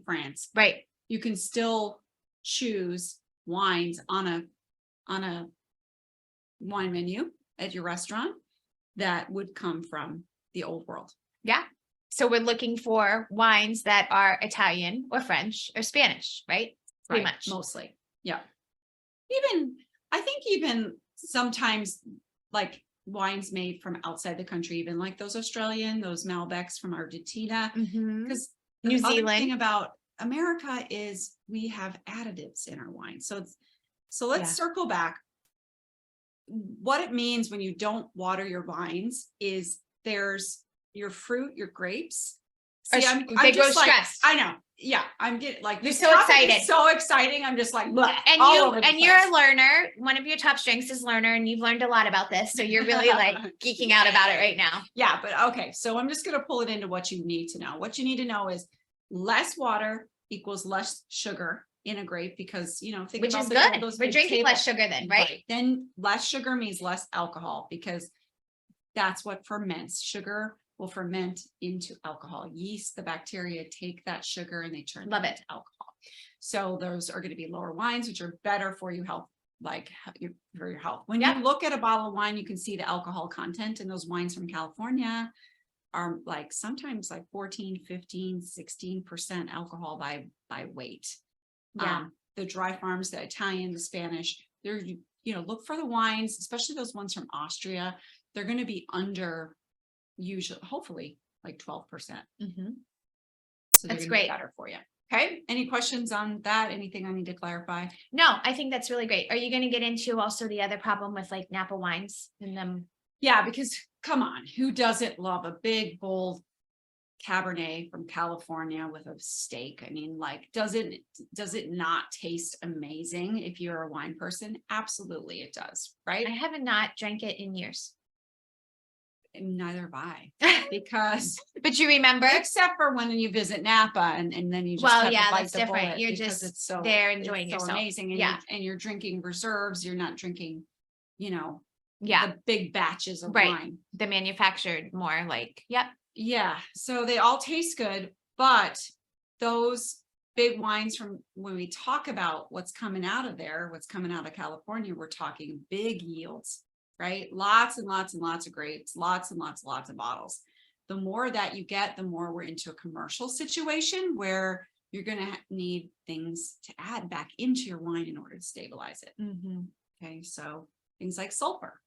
France. Right. You can still choose wines on a wine menu at your restaurant that would come from the old world. Yeah. So we're looking for wines that are Italian or French or Spanish, right? Pretty much. Mostly. Yeah. I think even sometimes like wines made from outside the country, even like those Malbecs from Argentina. Because New the other Zealand. thing about America is we have additives in our wine. So let's circle back. What it means when you don't water your vines is there's your fruit, your grapes. See, they grow stressed. I know. Yeah, I'm getting like you're so excited. So exciting. I'm just like, bleh, and you're a learner. One of your top strengths is learner, and you've learned a lot about this. So you're really like geeking out about it right now. Yeah, but okay. So I'm just gonna pull it into what you need to know. What you need to know is less water equals less sugar in a grape, because think which about is good. We're drinking less sugar then, right? Then less sugar means less alcohol, because that's what ferments. Sugar will ferment into alcohol. Yeast, the bacteria, take that sugar and they turn it into alcohol. So those are going to be lower wines, which are better for you health, for your health. When you look at a bottle of wine, you can see the alcohol content, and those wines from California are like sometimes like 14, 15, 16% alcohol by weight. The dry farms, the Italian, the Spanish, they're, look for the wines, especially those ones from Austria. They're going to be under, usually, hopefully, like 12%. So that's great. Better for you. Okay. Any questions on that? Anything I need to clarify? No, I think that's really great. Are you going to get into also the other problem with like Napa wines and them? Yeah, because come on, who doesn't love a big, bold Cabernet from California with a steak? I mean, like, does it not taste amazing if you're a wine person? Absolutely, it does. Right. I have not drank it in years. Neither have I, because but you remember, except for when you visit Napa and then you just have to bite that's the different. bullet, You're because just it's so there enjoying it's so yourself. amazing, and you're drinking reserves. You're not drinking, the big batches of wine, the manufactured more like so they all taste good, but those big wines, from when we talk about what's coming out of California, we're talking big yields, right? Lots and lots and lots of grapes, lots and lots of bottles. The more that you get, the more we're into a commercial situation where you're going to need things to add back into your wine in order to stabilize it. Okay, so things like sulfur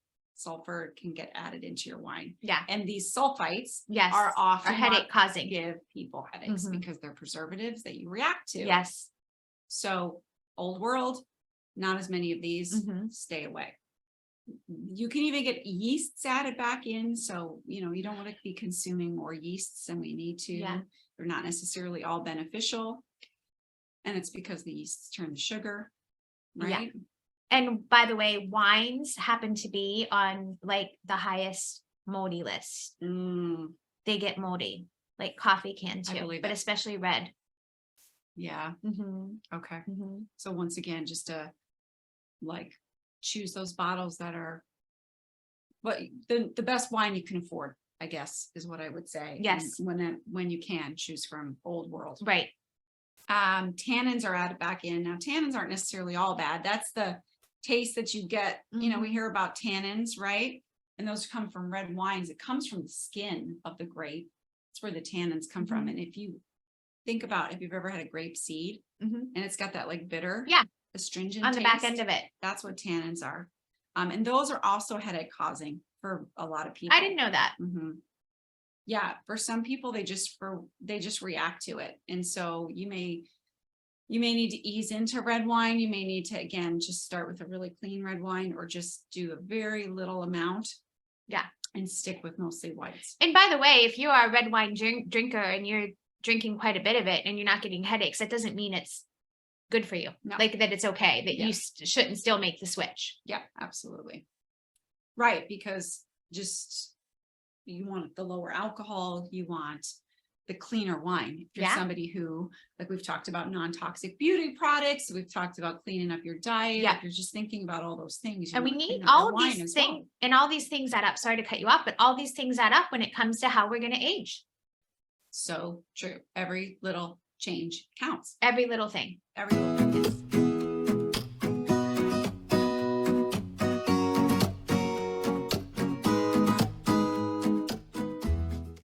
can get added into your wine. And these sulfites are often headache causing, give people headaches because they're preservatives that you react to. So old world, not as many of these, stay away. You can even get yeasts added back in. So, you don't want to be consuming more yeasts than we need to. They're not necessarily all beneficial. And it's because the yeasts turn to sugar, right? And by the way, wines happen to be on like the highest moldy list. They get moldy, like coffee can too, but especially red. Okay. So once again, just to choose those bottles that are the best wine you can afford, I guess, is what I would say. And when you can choose from old world. Tannins are added back in. Now, tannins aren't necessarily all bad. That's the taste that you get. We hear about tannins, right? And those come from red wines. It comes from the skin of the grape. That's where the tannins come from. And if you think about if you've ever had a grape seed and it's got that like bitter, astringent on the back end of it, that's what tannins are. And those are also headache causing for a lot of people. I didn't know that. For some people, they just react to it. And so you may need to ease into red wine. You may need to, again, just start with a really clean red wine, or just do a very little amount. And stick with mostly whites. And by the way, if you are a red wine drinker and you're drinking quite a bit of it and you're not getting headaches, that doesn't mean it's good for you. Like that it's okay, that you shouldn't still make the switch. Absolutely. Right. Because you want the lower alcohol, you want the cleaner wine. If you're somebody who, like we've talked about non-toxic beauty products, we've talked about cleaning up your diet. If you're just thinking about all those things. And we need all of these things, and all these things add up. Sorry to cut you off, but all these things add up when it comes to how we're going to age. So true. Every little change counts. Every little thing. Every little thing.